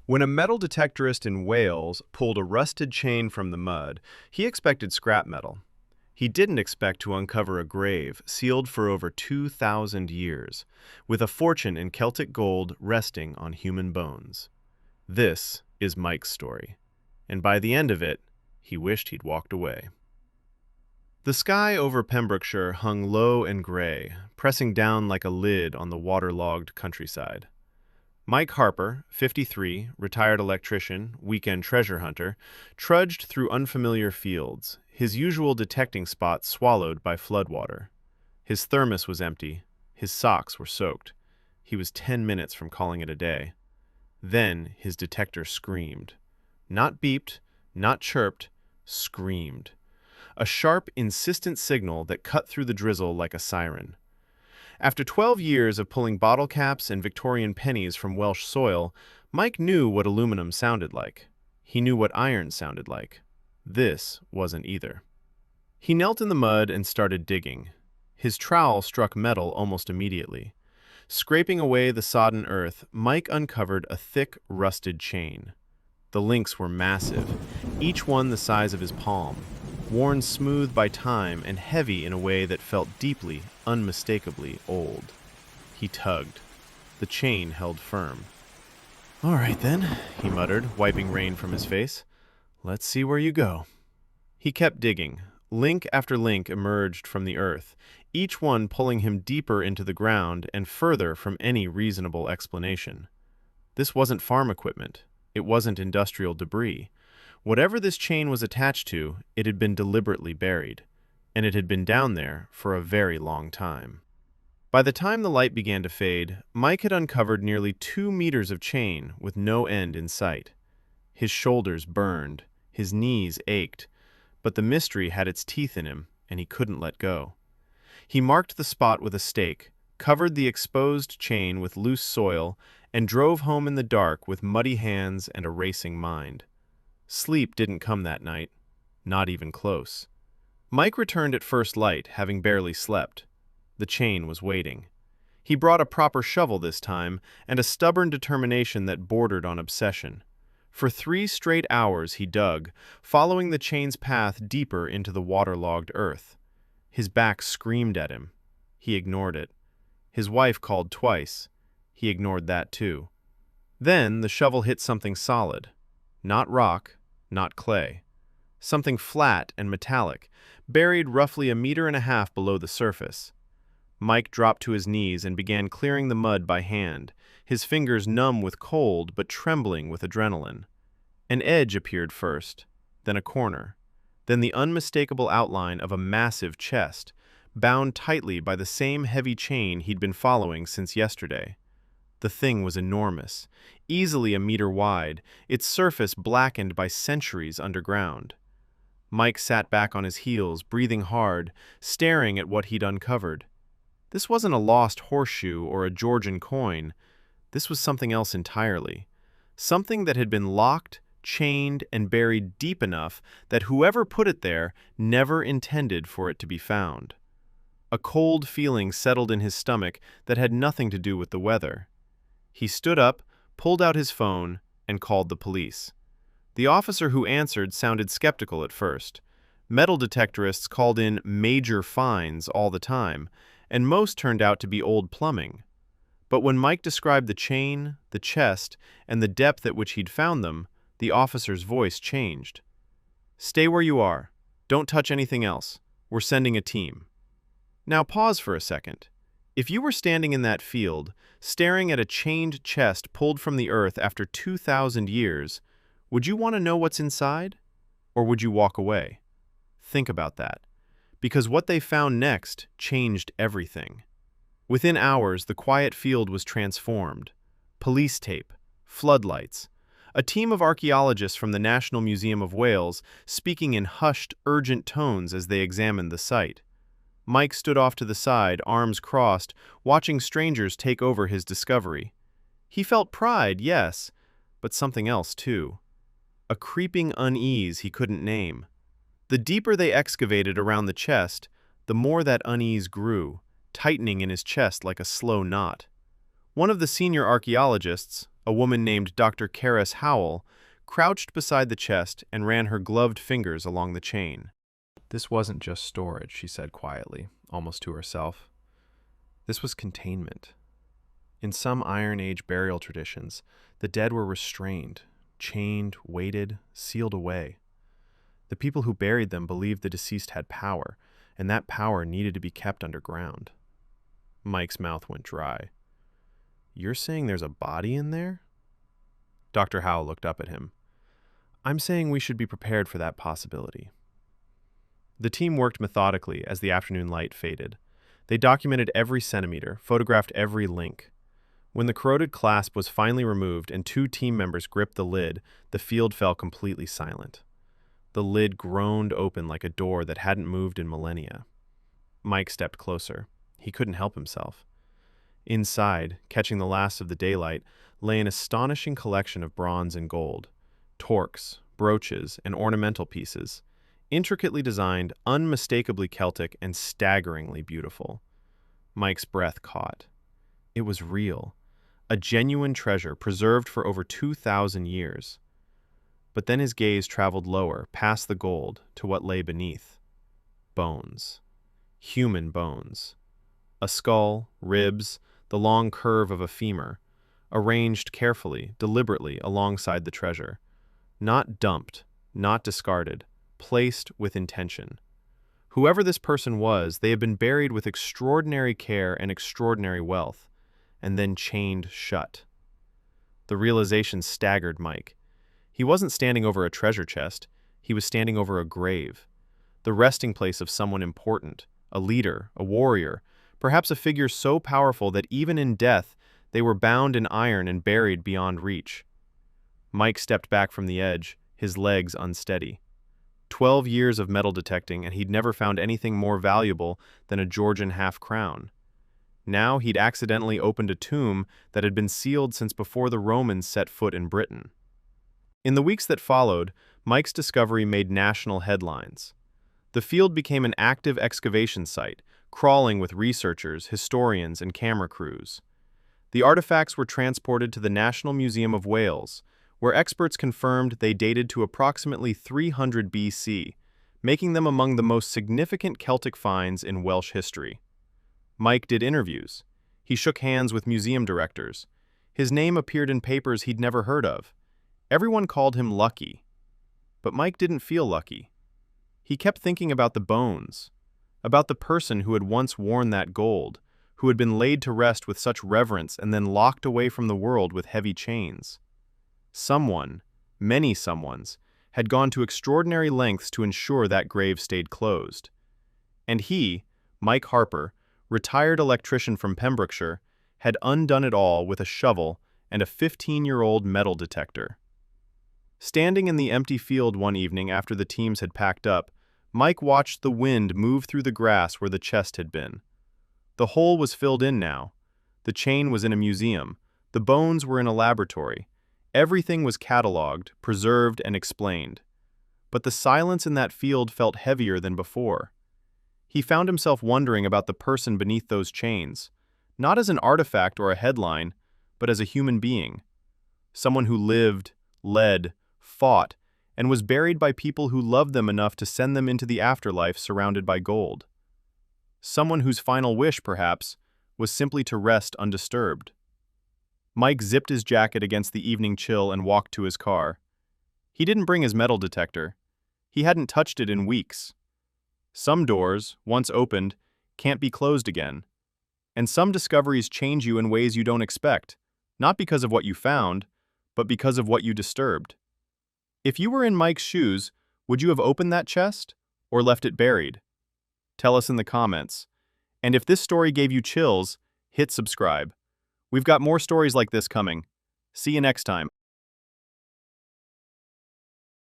When a metal detectorist in Wales pulled a rusted chain from the mud, he expected scrap metal. He didn't expect to uncover a grave sealed for over 2,000 years, with a fortune in Celtic gold resting on human bones. This is Mike's story, and by the end of it, he wished he'd walked away. The sky over Pembrokeshire hung low and gray, pressing down like a lid on the waterlogged countryside. Mike Harper, 53, retired electrician, weekend treasure hunter, trudged through unfamiliar fields, his usual detecting spot swallowed by floodwater. His thermos was empty, his socks were soaked. He was 10 minutes from calling it a day. Then his detector screamed. Not beeped, not chirped, screamed. A sharp, insistent signal that cut through the drizzle like a siren. After 12 years of pulling bottle caps and Victorian pennies from Welsh soil, Mike knew what aluminum sounded like. He knew what iron sounded like. This wasn't either. He knelt in the mud and started digging. His trowel struck metal almost immediately. Scraping away the sodden earth, Mike uncovered a thick, rusted chain. The links were massive, each one the size of his palm, worn smooth by time and heavy in a way that felt deeply, unmistakably old. He tugged. The chain held firm. "All right then," he muttered, wiping rain from his face. "Let's see where you go." He kept digging. Link after link emerged from the earth, each one pulling him deeper into the ground and further from any reasonable explanation. This wasn't farm equipment. It wasn't industrial debris. Whatever this chain was attached to, it had been deliberately buried, and it had been down there for a very long time. By the time the light began to fade, Mike had uncovered nearly 2 meters of chain with no end in sight. His shoulders burned, his knees ached, but the mystery had its teeth in him, and he couldn't let go. He marked the spot with a stake, covered the exposed chain with loose soil, and drove home in the dark with muddy hands and a racing mind. Sleep didn't come that night, not even close. Mike returned at first light, having barely slept. The chain was waiting. He brought a proper shovel this time, and a stubborn determination that bordered on obsession. For 3 straight hours he dug, following the chain's path deeper into the waterlogged earth. His back screamed at him. He ignored it. His wife called twice. He ignored that too. Then the shovel hit something solid. Not rock, not clay. Something flat and metallic, buried roughly 1.5 meters below the surface. Mike dropped to his knees and began clearing the mud by hand, his fingers numb with cold but trembling with adrenaline. An edge appeared first, then a corner, then the unmistakable outline of a massive chest, bound tightly by the same heavy chain he'd been following since yesterday. The thing was enormous, easily 1 meter wide, its surface blackened by centuries underground. Mike sat back on his heels, breathing hard, staring at what he'd uncovered. This wasn't a lost horseshoe or a Georgian coin. This was something else entirely. Something that had been locked, chained, and buried deep enough that whoever put it there never intended for it to be found. A cold feeling settled in his stomach that had nothing to do with the weather. He stood up, pulled out his phone, and called the police. The officer who answered sounded skeptical at first. Metal detectorists called in major finds all the time, and most turned out to be old plumbing. But when Mike described the chain, the chest, and the depth at which he'd found them, the officer's voice changed. "Stay where you are. Don't touch anything else. We're sending a team." Now pause for a second. If you were standing in that field, staring at a chained chest pulled from the earth after 2,000 years, would you want to know what's inside? Or would you walk away? Think about that. Because what they found next changed everything. Within hours, the quiet field was transformed. Police tape, floodlights, a team of archaeologists from the National Museum of Wales speaking in hushed, urgent tones as they examined the site. Mike stood off to the side, arms crossed, watching strangers take over his discovery. He felt pride, yes, but something else too. A creeping unease he couldn't name. The deeper they excavated around the chest, the more that unease grew, tightening in his chest like a slow knot. One of the senior archaeologists, A woman named Dr. Karis Howell crouched beside the chest and ran her gloved fingers along the chain. "This wasn't just storage," she said quietly, almost to herself. "This was containment." In some Iron Age burial traditions, the dead were restrained, chained, weighted, sealed away. The people who buried them believed the deceased had power, and that power needed to be kept underground. Mike's mouth went dry. "You're saying there's a body in there?" Dr. Howell looked up at him. "I'm saying we should be prepared for that possibility." The team worked methodically as the afternoon light faded. They documented every centimeter, photographed every link. When the corroded clasp was finally removed and 2 team members gripped the lid, the field fell completely silent. The lid groaned open like a door that hadn't moved in millennia. Mike stepped closer. He couldn't help himself. Inside, catching the last of the daylight, lay an astonishing collection of bronze and gold, torques, brooches, and ornamental pieces, intricately designed, unmistakably Celtic, and staggeringly beautiful. Mike's breath caught. It was real, a genuine treasure preserved for over 2,000 years. But then his gaze traveled lower, past the gold, to what lay beneath. Bones. Human bones. A skull, ribs, the long curve of a femur, arranged carefully, deliberately alongside the treasure. Not dumped, not discarded, placed with intention. Whoever this person was, they had been buried with extraordinary care and extraordinary wealth, and then chained shut. The realization staggered Mike. He wasn't standing over a treasure chest, he was standing over a grave, the resting place of someone important, a leader, a warrior, perhaps a figure so powerful that even in death they were bound in iron and buried beyond reach. Mike stepped back from the edge, his legs unsteady. 12 years of metal detecting, and he'd never found anything more valuable than a Georgian half-crown. Now he'd accidentally opened a tomb that had been sealed since before the Romans set foot in Britain. In the weeks that followed, Mike's discovery made national headlines. The field became an active excavation site, crawling with researchers, historians, and camera crews. The artifacts were transported to the National Museum of Wales, where experts confirmed they dated to approximately 300 BC, making them among the most significant Celtic finds in Welsh history. Mike did interviews. He shook hands with museum directors. His name appeared in papers he'd never heard of. Everyone called him lucky. But Mike didn't feel lucky. He kept thinking about the bones, about the person who had once worn that gold, who had been laid to rest with such reverence and then locked away from the world with heavy chains. Someone, many someones, had gone to extraordinary lengths to ensure that grave stayed closed. And he, Mike Harper, retired electrician from Pembrokeshire, had undone it all with a shovel and a 15-year-old metal detector. Standing in the empty field one evening after the teams had packed up, Mike watched the wind move through the grass where the chest had been. The hole was filled in now. The chain was in a museum. The bones were in a laboratory. Everything was catalogued, preserved, and explained. But the silence in that field felt heavier than before. He found himself wondering about the person beneath those chains, not as an artifact or a headline, but as a human being. Someone who lived, led, fought, and was buried by people who loved them enough to send them into the afterlife surrounded by gold. Someone whose final wish, perhaps, was simply to rest undisturbed. Mike zipped his jacket against the evening chill and walked to his car. He didn't bring his metal detector. He hadn't touched it in weeks. Some doors, once opened, can't be closed again. And some discoveries change you in ways you don't expect, not because of what you found, but because of what you disturbed. If you were in Mike's shoes, would you have opened that chest or left it buried? Tell us in the comments. And if this story gave you chills, hit subscribe. We've got more stories like this coming. See you next time.